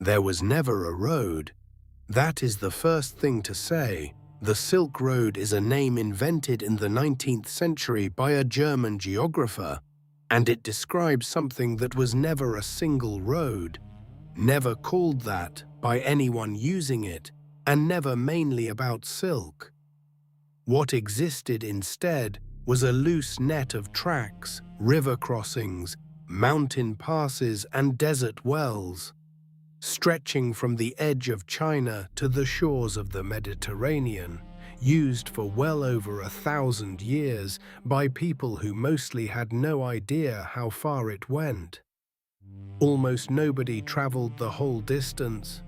There was never a road. That is the first thing to say. The Silk Road is a name invented in the 19th century by a German geographer, and it describes something that was never a single road, never called that by anyone using it, and never mainly about silk. What existed instead was a loose net of tracks, river crossings, mountain passes, and desert wells, stretching from the edge of China to the shores of the Mediterranean, used for well over 1,000 years by people who mostly had no idea how far it went. Almost nobody traveled the whole distance.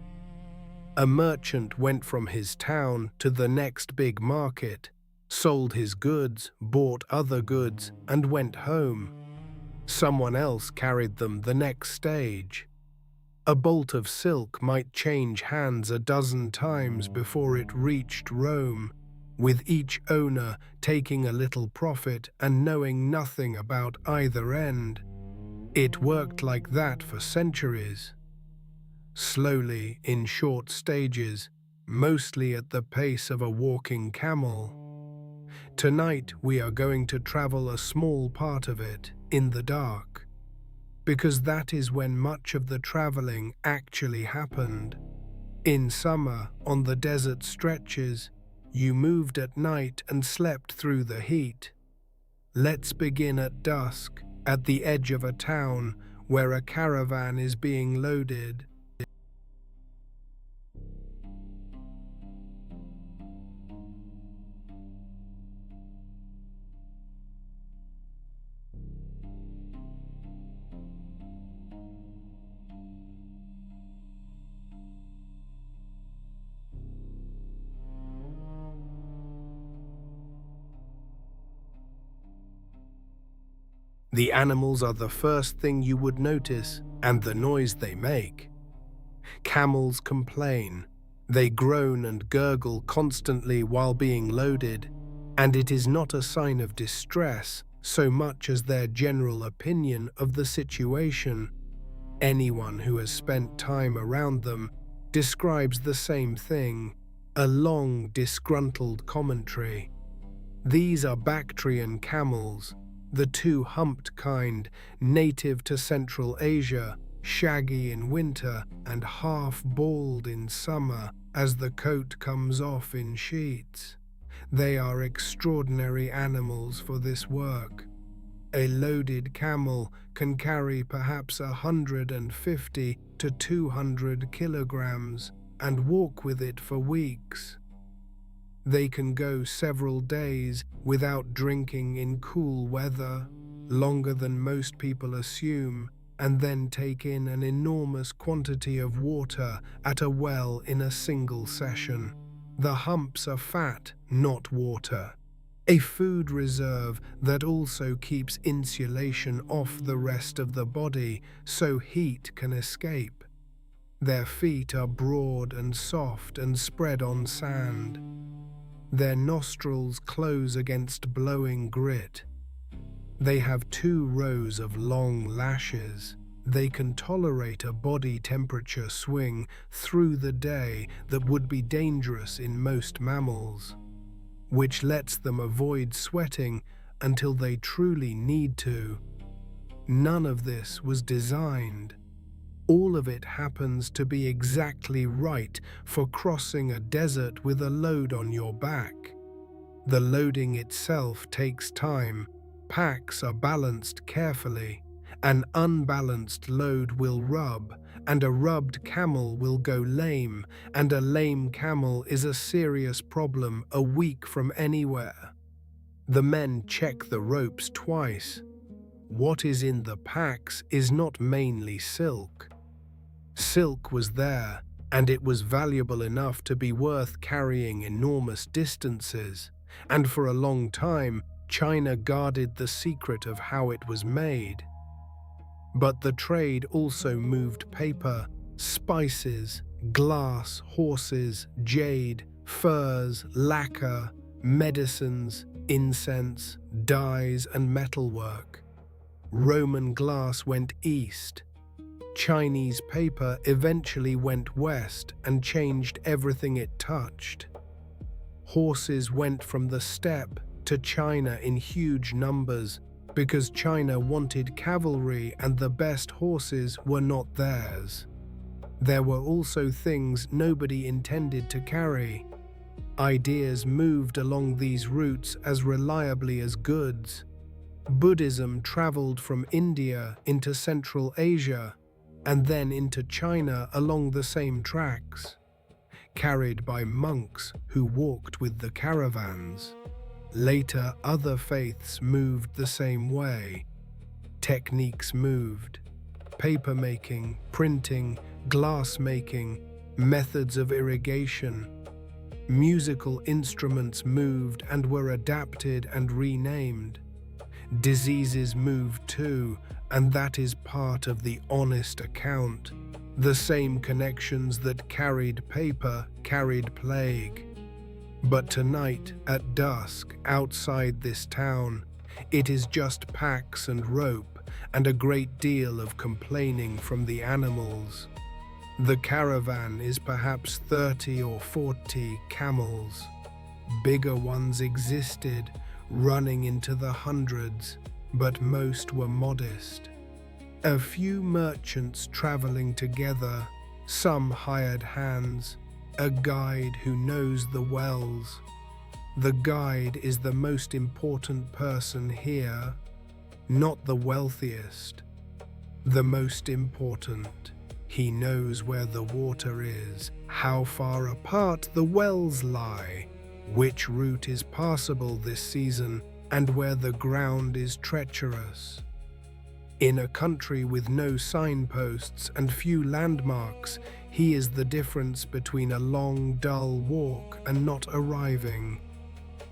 A merchant went from his town to the next big market, sold his goods, bought other goods, and went home. Someone else carried them the next stage. A bolt of silk might change hands a dozen times before it reached Rome, with each owner taking a little profit and knowing nothing about either end. It worked like that for centuries. Slowly, in short stages, mostly at the pace of a walking camel. Tonight we are going to travel a small part of it in the dark, because that is when much of the traveling actually happened. In summer, on the desert stretches, you moved at night and slept through the heat. Let's begin at dusk, at the edge of a town where a caravan is being loaded. The animals are the first thing you would notice, and the noise they make. Camels complain. They groan and gurgle constantly while being loaded, and it is not a sign of distress so much as their general opinion of the situation. Anyone who has spent time around them describes the same thing, a long, disgruntled commentary. These are Bactrian camels, the two humped kind, native to Central Asia, shaggy in winter and half-bald in summer as the coat comes off in sheets. They are extraordinary animals for this work. A loaded camel can carry perhaps 150 to 200 kilograms and walk with it for weeks. They can go several days without drinking in cool weather, longer than most people assume, and then take in an enormous quantity of water at a well in a single session. The humps are fat, not water, a food reserve that also keeps insulation off the rest of the body so heat can escape. Their feet are broad and soft and spread on sand. Their nostrils close against blowing grit. They have 2 rows of long lashes. They can tolerate a body temperature swing through the day that would be dangerous in most mammals, which lets them avoid sweating until they truly need to. None of this was designed. All of it happens to be exactly right for crossing a desert with a load on your back. The loading itself takes time. Packs are balanced carefully. An unbalanced load will rub, and a rubbed camel will go lame, and a lame camel is a serious problem a week from anywhere. The men check the ropes twice. What is in the packs is not mainly silk. Silk was there, and it was valuable enough to be worth carrying enormous distances, and for a long time, China guarded the secret of how it was made. But the trade also moved paper, spices, glass, horses, jade, furs, lacquer, medicines, incense, dyes, and metalwork. Roman glass went east. Chinese paper eventually went west and changed everything it touched. Horses went from the steppe to China in huge numbers because China wanted cavalry and the best horses were not theirs. There were also things nobody intended to carry. Ideas moved along these routes as reliably as goods. Buddhism traveled from India into Central Asia and then into China along the same tracks, carried by monks who walked with the caravans. Later, other faiths moved the same way. Techniques moved. Paper-making, printing, glass-making, methods of irrigation. Musical instruments moved and were adapted and renamed. Diseases moved too, and that is part of the honest account. The same connections that carried paper carried plague. But tonight, at dusk, outside this town, it is just packs and rope and a great deal of complaining from the animals. The caravan is perhaps 30 or 40 camels. Bigger ones existed, running into the hundreds, but most were modest. A few merchants traveling together, some hired hands, a guide who knows the wells. The guide is the most important person here, not the wealthiest. The most important. He knows where the water is, how far apart the wells lie, which route is passable this season, and where the ground is treacherous. In a country with no signposts and few landmarks, he is the difference between a long, dull walk and not arriving.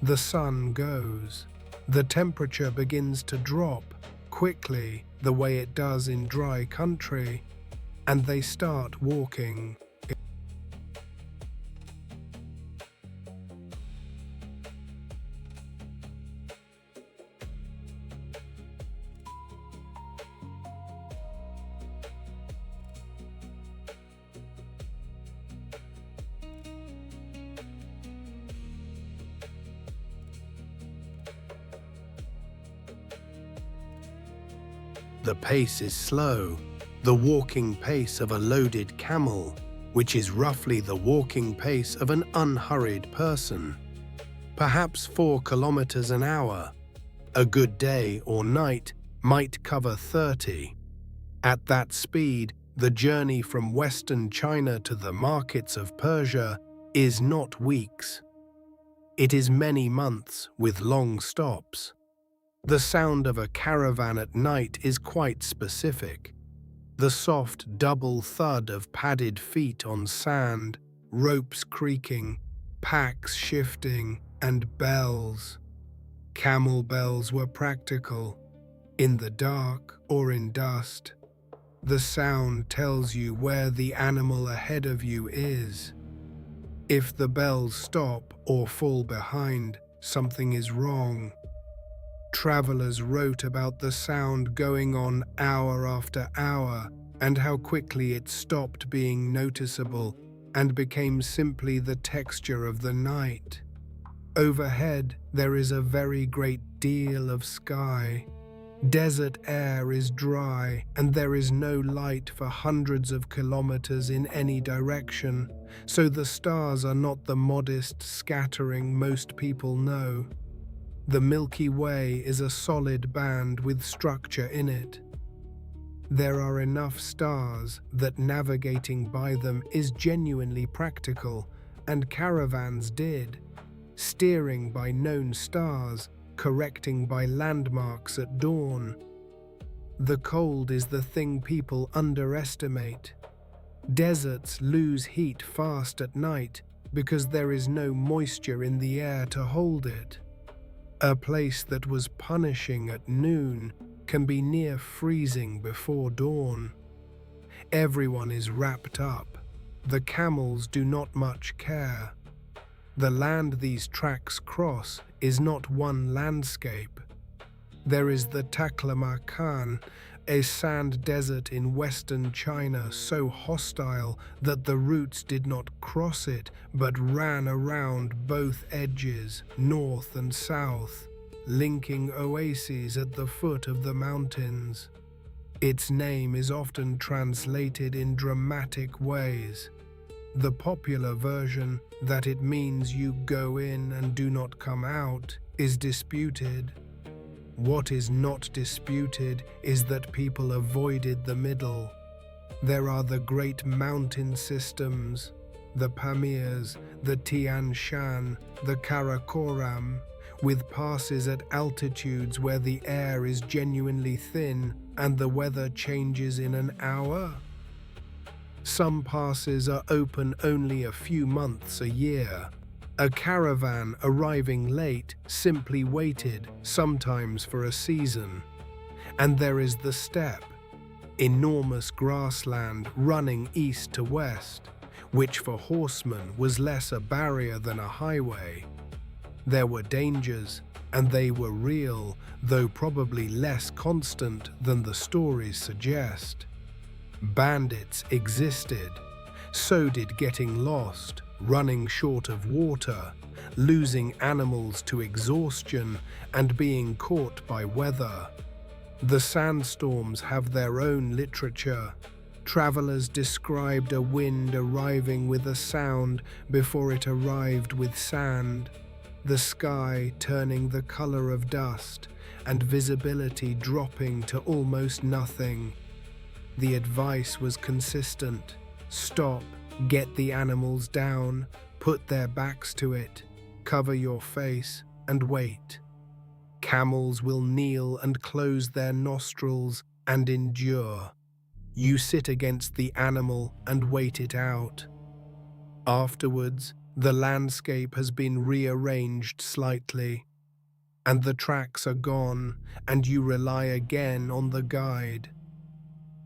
The sun goes. The temperature begins to drop quickly, the way it does in dry country, and they start walking. The pace is slow, the walking pace of a loaded camel, which is roughly the walking pace of an unhurried person. Perhaps 4 kilometers an hour. A good day or night might cover 30. At that speed, the journey from Western China to the markets of Persia is not weeks. It is many months with long stops. The sound of a caravan at night is quite specific. The soft double thud of padded feet on sand, ropes creaking, packs shifting, and bells. Camel bells were practical. In the dark or in dust, the sound tells you where the animal ahead of you is. If the bells stop or fall behind, something is wrong. Travelers wrote about the sound going on hour after hour and how quickly it stopped being noticeable and became simply the texture of the night. Overhead, there is a very great deal of sky. Desert air is dry and there is no light for hundreds of kilometers in any direction, so the stars are not the modest scattering most people know. The Milky Way is a solid band with structure in it. There are enough stars that navigating by them is genuinely practical, and caravans did, steering by known stars, correcting by landmarks at dawn. The cold is the thing people underestimate. Deserts lose heat fast at night because there is no moisture in the air to hold it. A place that was punishing at noon can be near freezing before dawn. Everyone is wrapped up. The camels do not much care. The land these tracks cross is not one landscape. There is the Taklamakan, a sand desert in western China so hostile that the routes did not cross it but ran around both edges, north and south, linking oases at the foot of the mountains. Its name is often translated in dramatic ways. The popular version, that it means you go in and do not come out, is disputed. What is not disputed is that people avoided the middle. There are the great mountain systems, the Pamirs, the Tian Shan, the Karakoram, with passes at altitudes where the air is genuinely thin and the weather changes in an hour. Some passes are open only a few months a year. A caravan arriving late simply waited, sometimes for a season. And there is the steppe, enormous grassland running east to west, which for horsemen was less a barrier than a highway. There were dangers, and they were real, though probably less constant than the stories suggest. Bandits existed. So did getting lost, running short of water, losing animals to exhaustion, and being caught by weather. The sandstorms have their own literature. Travelers described a wind arriving with a sound before it arrived with sand, the sky turning the color of dust, and visibility dropping to almost nothing. The advice was consistent. Stop, get the animals down, put their backs to it, cover your face, and wait. Camels will kneel and close their nostrils and endure. You sit against the animal and wait it out. Afterwards, the landscape has been rearranged slightly, and the tracks are gone, and you rely again on the guide.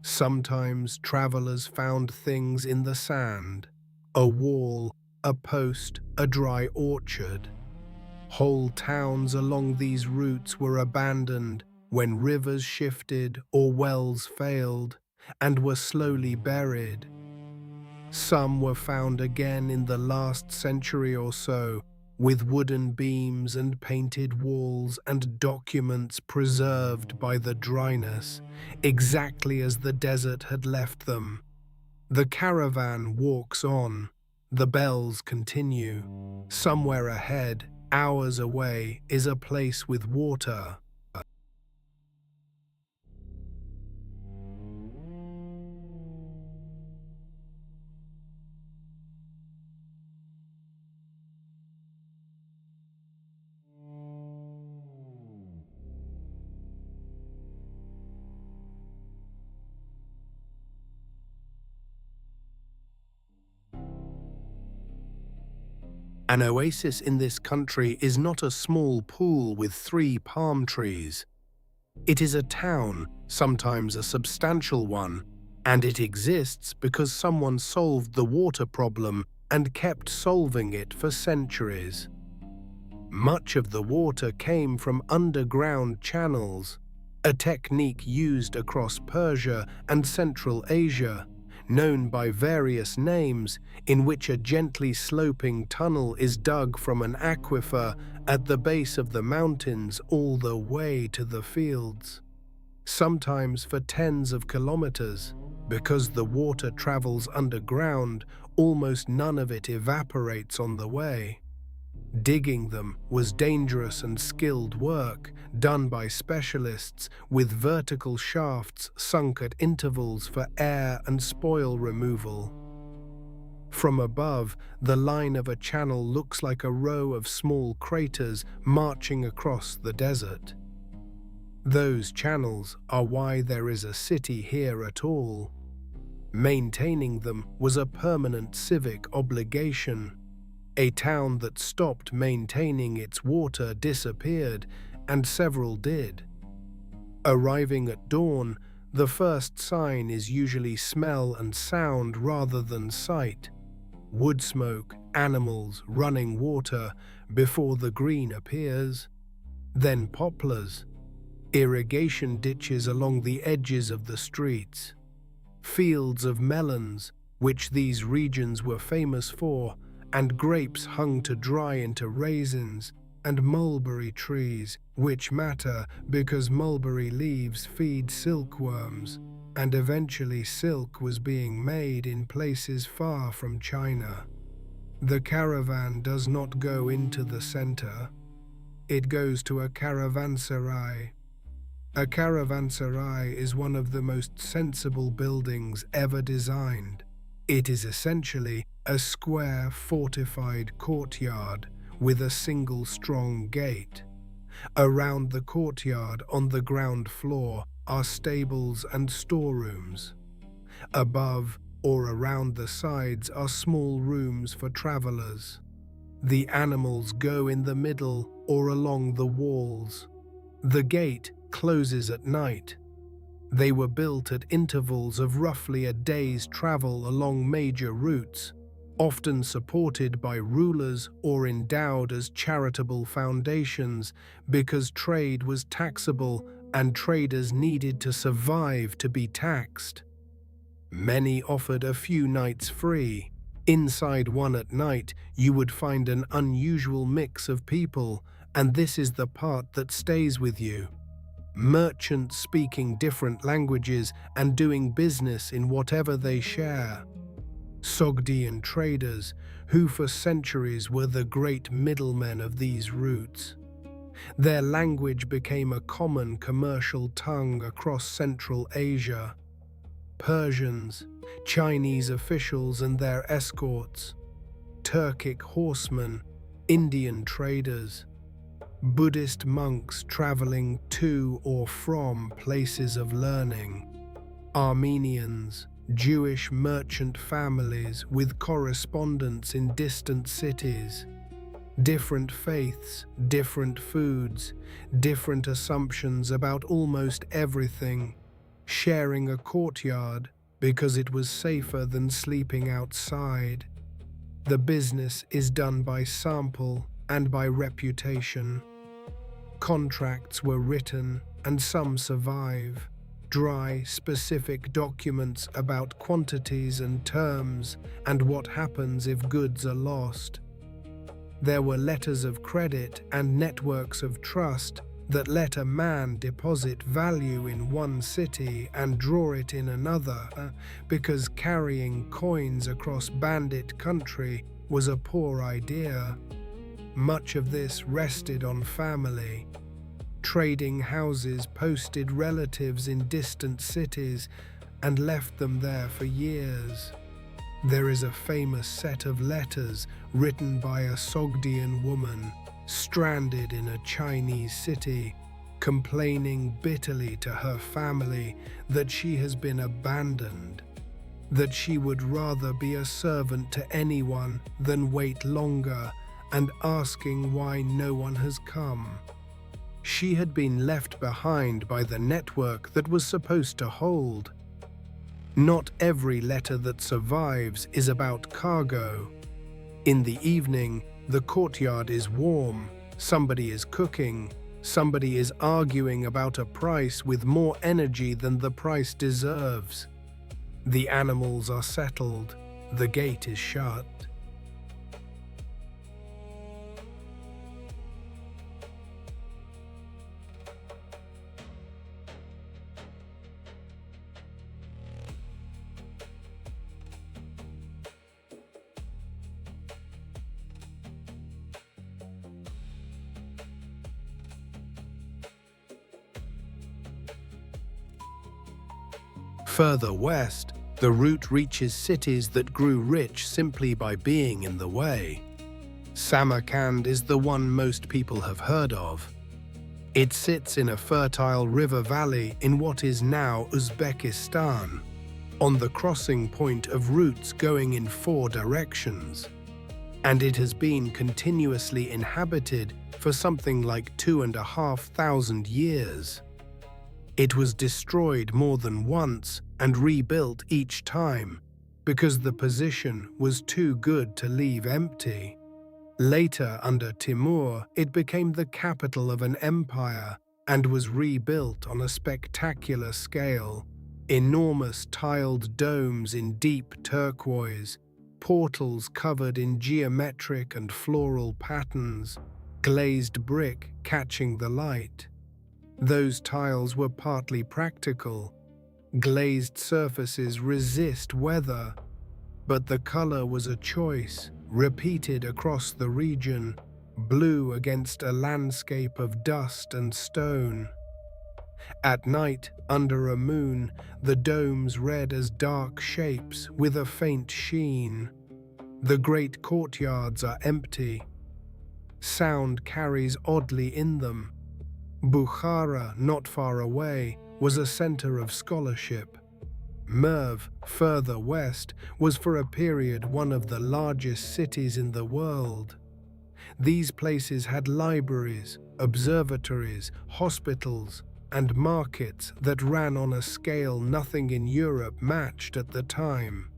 Sometimes travelers found things in the sand, a wall, a post, a dry orchard. Whole towns along these routes were abandoned when rivers shifted or wells failed and were slowly buried. Some were found again in the last century or so, with wooden beams and painted walls and documents preserved by the dryness, exactly as the desert had left them. The caravan walks on. The bells continue. Somewhere ahead, hours away, is a place with water. An oasis in this country is not a small pool with 3 palm trees. It is a town, sometimes a substantial one, and it exists because someone solved the water problem and kept solving it for centuries. Much of the water came from underground channels, a technique used across Persia and Central Asia, known by various names, in which a gently sloping tunnel is dug from an aquifer at the base of the mountains all the way to the fields, sometimes for tens of kilometers. Because the water travels underground, almost none of it evaporates on the way. Digging them was dangerous and skilled work, done by specialists with vertical shafts sunk at intervals for air and spoil removal. From above, the line of a channel looks like a row of small craters marching across the desert. Those channels are why there is a city here at all. Maintaining them was a permanent civic obligation. A town that stopped maintaining its water disappeared, and several did. Arriving at dawn, the first sign is usually smell and sound rather than sight. Wood smoke, animals, running water, before the green appears. Then poplars. irrigation ditches along the edges of the streets, fields of melons, which these regions were famous for, and grapes hung to dry into raisins, and mulberry trees, which matter because mulberry leaves feed silkworms, and eventually silk was being made in places far from China. The caravan does not go into the center. It goes to a caravanserai. A caravanserai is one of the most sensible buildings ever designed. It is essentially a square fortified courtyard with a single strong gate. Around the courtyard on the ground floor are stables and storerooms. Above or around the sides are small rooms for travelers. The animals go in the middle or along the walls. The gate closes at night. They were built at intervals of roughly a day's travel along major routes, often supported by rulers or endowed as charitable foundations because trade was taxable and traders needed to survive to be taxed. Many offered a few nights free. Inside one at night, you would find an unusual mix of people, and this is the part that stays with you. Merchants speaking different languages and doing business in whatever they share. Sogdian traders, who for centuries were the great middlemen of these routes. Their language became a common commercial tongue across Central Asia. Persians, Chinese officials and their escorts, Turkic horsemen, Indian traders, Buddhist monks traveling to or from places of learning, Armenians, Jewish merchant families with correspondents in distant cities, different faiths, different foods, different assumptions about almost everything, sharing a courtyard because it was safer than sleeping outside. The business is done by sample and by reputation. Contracts were written, and some survive. Dry, specific documents about quantities and terms, and what happens if goods are lost. There were letters of credit and networks of trust that let a man deposit value in one city and draw it in another, because carrying coins across bandit country was a poor idea. Much of this rested on family. Trading houses posted relatives in distant cities and left them there for years. There is a famous set of letters written by a Sogdian woman stranded in a Chinese city, complaining bitterly to her family that she has been abandoned, that she would rather be a servant to anyone than wait longer, and asking why no one has come. She had been left behind by the network that was supposed to hold. Not every letter that survives is about cargo. In the evening, the courtyard is warm, somebody is cooking, somebody is arguing about a price with more energy than the price deserves. The animals are settled, the gate is shut. Further west, the route reaches cities that grew rich simply by being in the way. Samarkand is the one most people have heard of. It sits in a fertile river valley in what is now Uzbekistan, on the crossing point of routes going in 4 directions. And it has been continuously inhabited for something like 2,500 years. It was destroyed more than once and rebuilt each time because the position was too good to leave empty. Later, under Timur, it became the capital of an empire, and was rebuilt on a spectacular scale. Enormous tiled domes in deep turquoise, portals covered in geometric and floral patterns, glazed brick catching the light. Those tiles were partly practical. Glazed surfaces resist weather, but the color was a choice, repeated across the region, blue against a landscape of dust and stone. At night, under a moon, the domes read as dark shapes with a faint sheen. The great courtyards are empty. Sound carries oddly in them. Bukhara, not far away, was a center of scholarship. Merv, further west, was for a period one of the largest cities in the world. These places had libraries, observatories, hospitals, and markets that ran on a scale nothing in Europe matched at the time.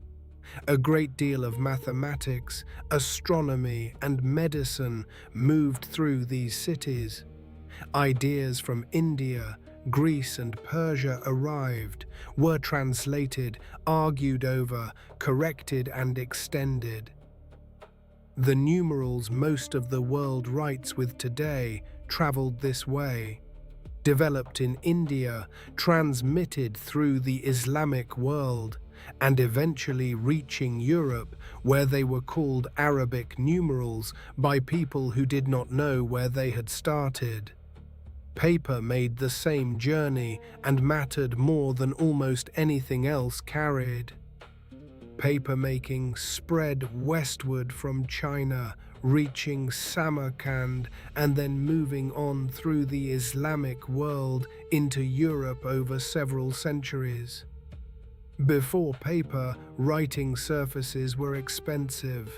A great deal of mathematics, astronomy, and medicine moved through these cities. Ideas from India, Greece, and Persia arrived, were translated, argued over, corrected, and extended. The numerals most of the world writes with today traveled this way. Developed in India, transmitted through the Islamic world, and eventually reaching Europe, where they were called Arabic numerals by people who did not know where they had started. Paper made the same journey and mattered more than almost anything else carried. Papermaking spread westward from China, reaching Samarkand and then moving on through the Islamic world into Europe over several centuries. Before paper, writing surfaces were expensive.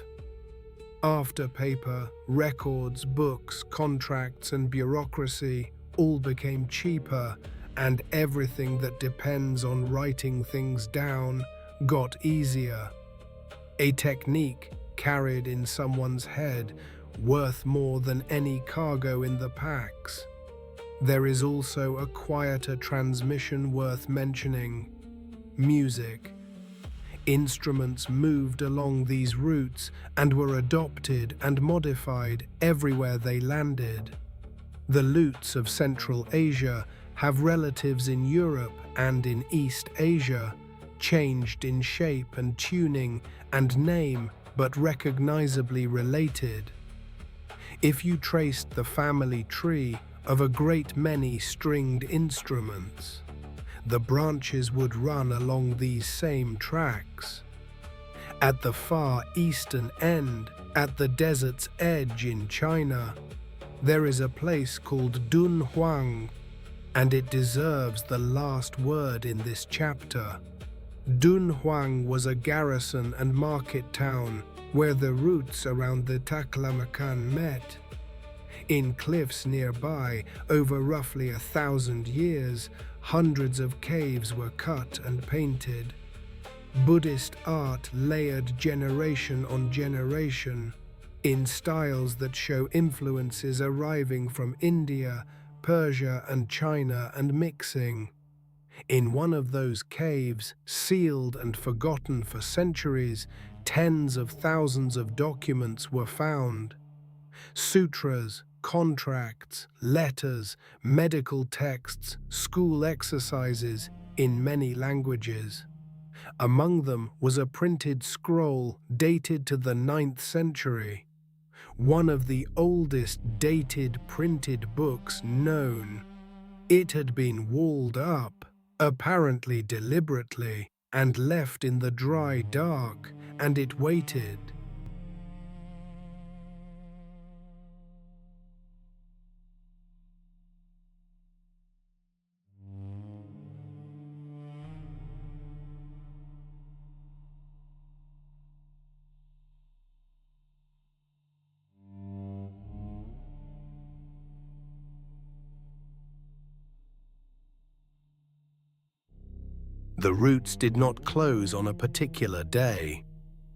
After paper, records, books, contracts, and bureaucracy all became cheaper, and everything that depends on writing things down got easier. A technique carried in someone's head, worth more than any cargo in the packs. There is also a quieter transmission worth mentioning: music. Instruments moved along these routes and were adopted and modified everywhere they landed. The lutes of Central Asia have relatives in Europe and in East Asia, changed in shape and tuning and name, but recognizably related. If you traced the family tree of a great many stringed instruments, the branches would run along these same tracks. At the far eastern end, at the desert's edge in China, there is a place called Dunhuang, and it deserves the last word in this chapter. Dunhuang was a garrison and market town where the routes around the Taklamakan met. In cliffs nearby, over roughly 1,000 years, hundreds of caves were cut and painted. Buddhist art layered generation on generation in styles that show influences arriving from India, Persia, and China and mixing. In one of those caves, sealed and forgotten for centuries, tens of thousands of documents were found. Sutras, contracts, letters, medical texts, school exercises in many languages. Among them was a printed scroll dated to the 9th century, one of the oldest dated printed books known. It had been walled up, apparently deliberately, and left in the dry dark, and it waited. The roots did not close on a particular day.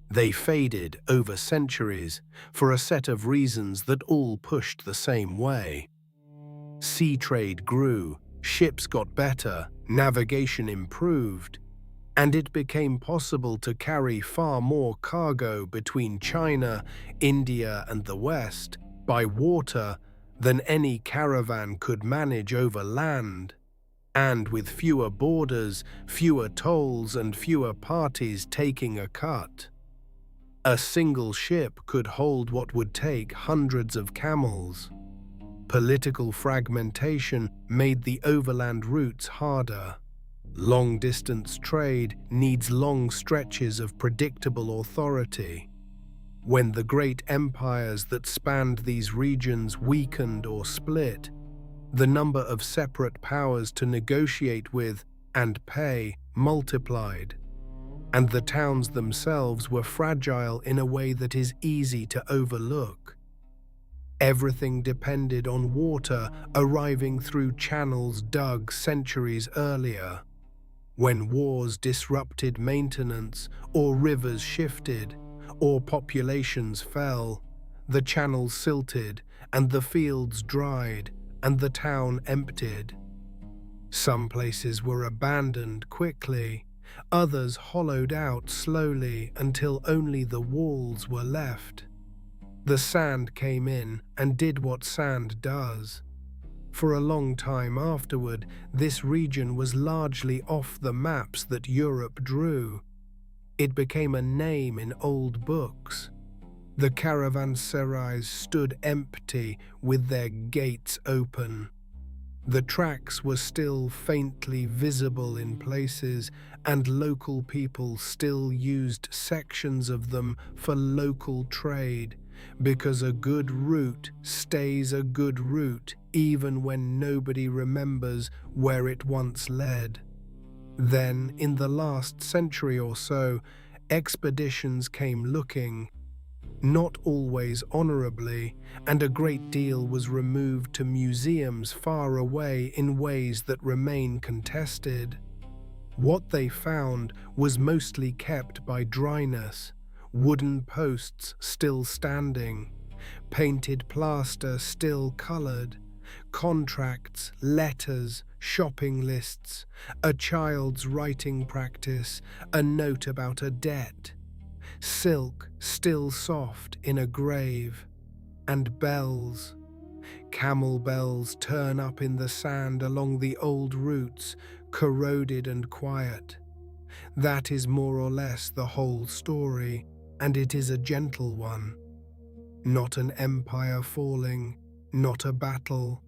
They faded over centuries for a set of reasons that all pushed the same way. Sea trade grew, ships got better, navigation improved, and it became possible to carry far more cargo between China, India, and the West by water than any caravan could manage over land. And with fewer borders, fewer tolls, and fewer parties taking a cut. A single ship could hold what would take hundreds of camels. Political fragmentation made the overland routes harder. Long-distance trade needs long stretches of predictable authority. When the great empires that spanned these regions weakened or split, the number of separate powers to negotiate with and pay multiplied, and the towns themselves were fragile in a way that is easy to overlook. Everything depended on water arriving through channels dug centuries earlier. When wars disrupted maintenance, or rivers shifted, or populations fell, the channels silted, and the fields dried, and the town emptied. Some places were abandoned quickly, others hollowed out slowly until only the walls were left. The sand came in and did what sand does. For a long time afterward, this region was largely off the maps that Europe drew. It became a name in old books. The caravanserais stood empty with their gates open. The tracks were still faintly visible in places, and local people still used sections of them for local trade, because a good route stays a good route even when nobody remembers where it once led. Then, in the last century or so, expeditions came looking, not always honorably, and a great deal was removed to museums far away in ways that remain contested. What they found was mostly kept by dryness, wooden posts still standing, painted plaster still colored, contracts, letters, shopping lists, a child's writing practice, a note about a debt, silk still soft in a grave, and bells. Camel bells turn up in the sand along the old routes, corroded and quiet. That is more or less the whole story, and it is a gentle one. Not an empire falling, not a battle.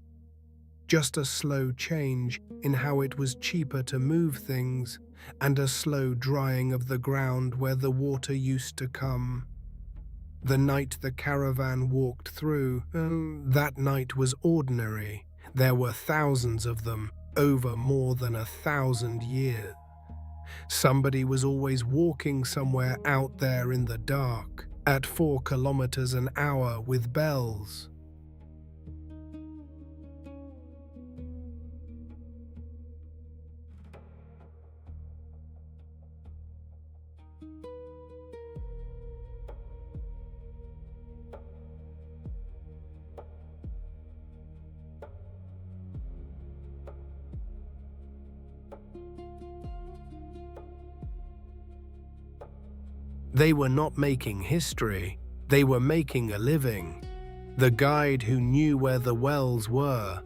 Just a slow change in how it was cheaper to move things, and a slow drying of the ground where the water used to come. The night the caravan walked through, that night was ordinary. There were thousands of them, over more than 1,000 years. Somebody was always walking somewhere out there in the dark, at 4 kilometers an hour with bells. They were not making history, they were making a living. The guide who knew where the wells were,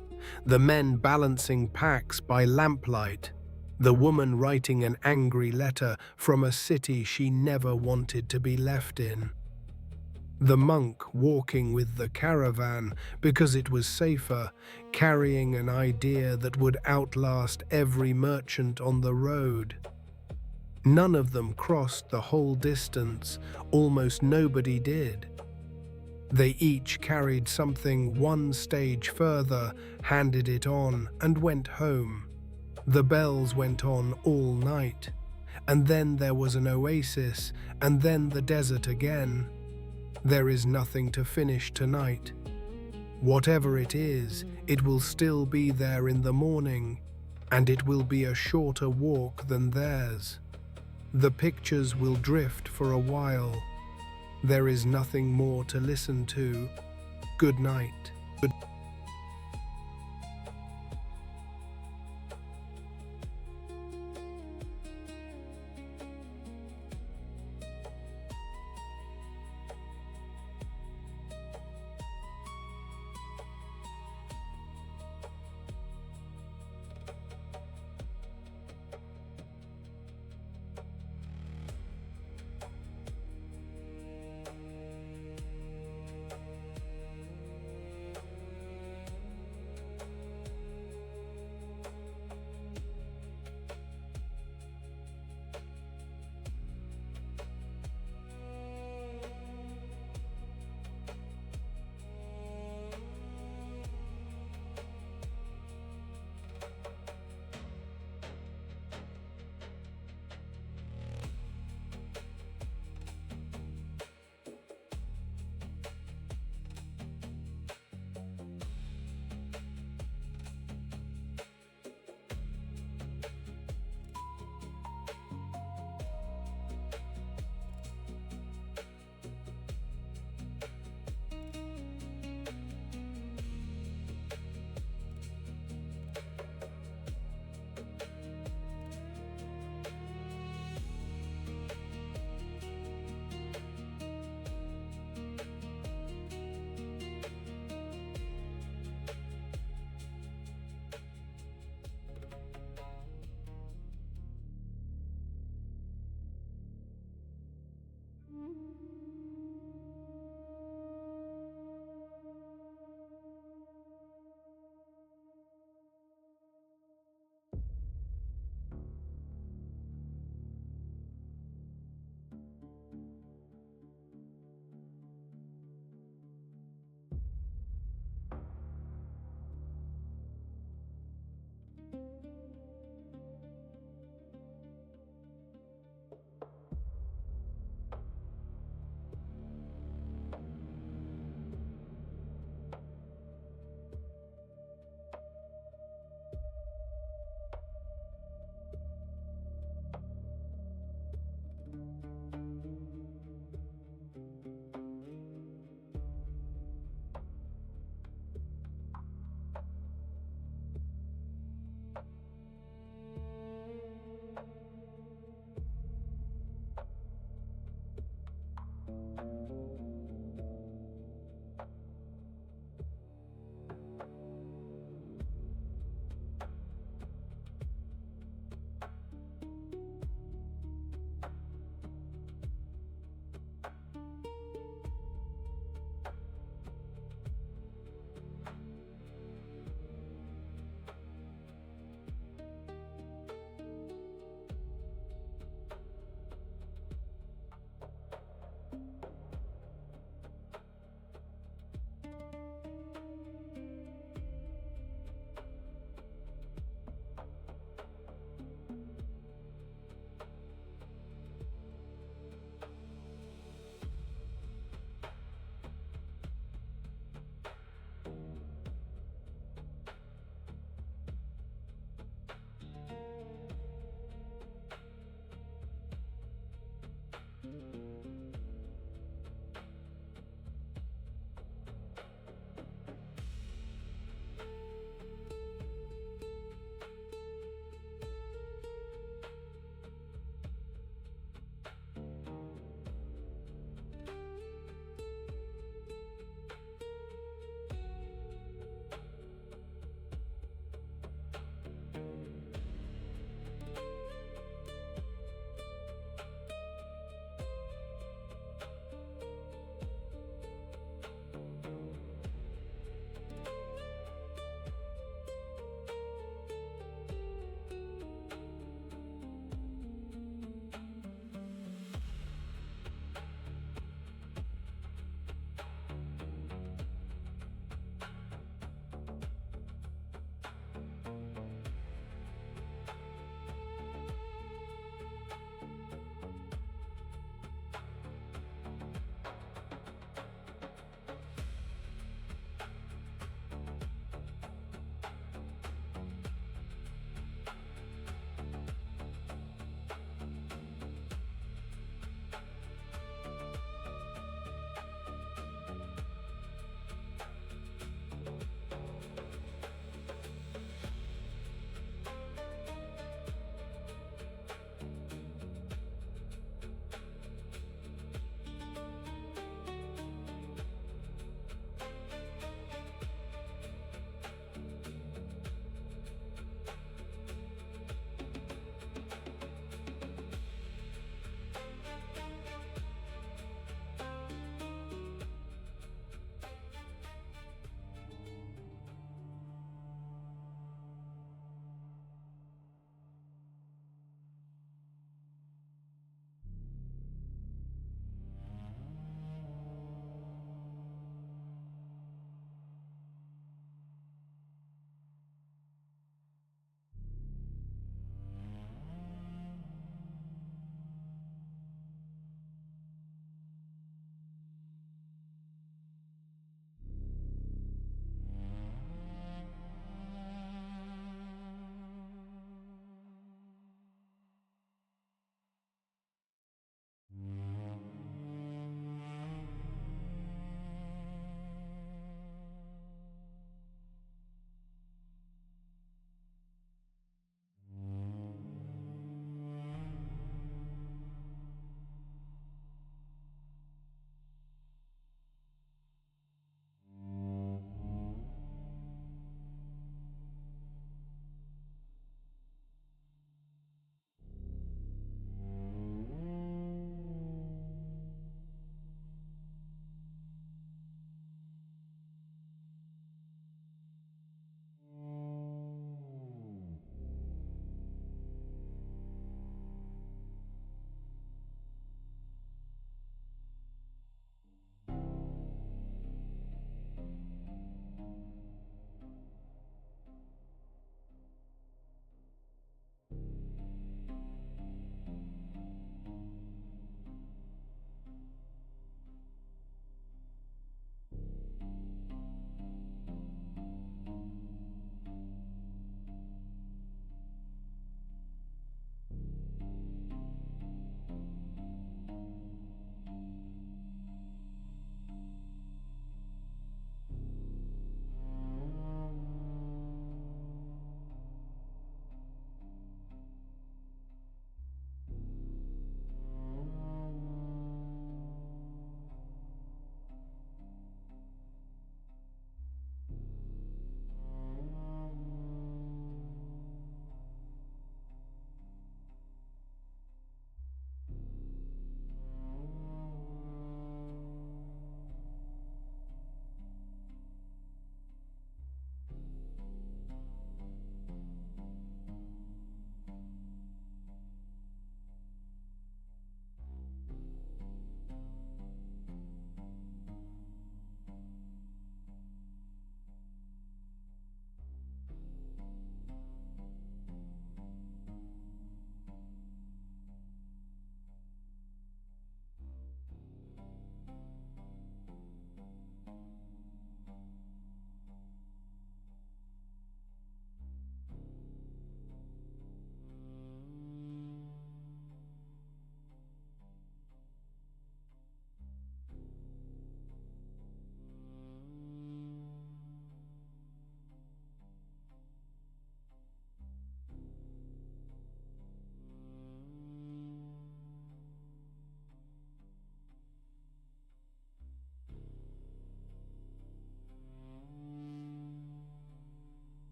the men balancing packs by lamplight, the woman writing an angry letter from a city she never wanted to be left in. The monk walking with the caravan because it was safer, carrying an idea that would outlast every merchant on the road. None of them crossed the whole distance, almost nobody did. They each carried something one stage further, handed it on, and went home. The bells went on all night, and then there was an oasis, and then the desert again. There is nothing to finish tonight. Whatever it is, it will still be there in the morning, and it will be a shorter walk than theirs. The pictures will drift for a while. There is nothing more to listen to. Good night.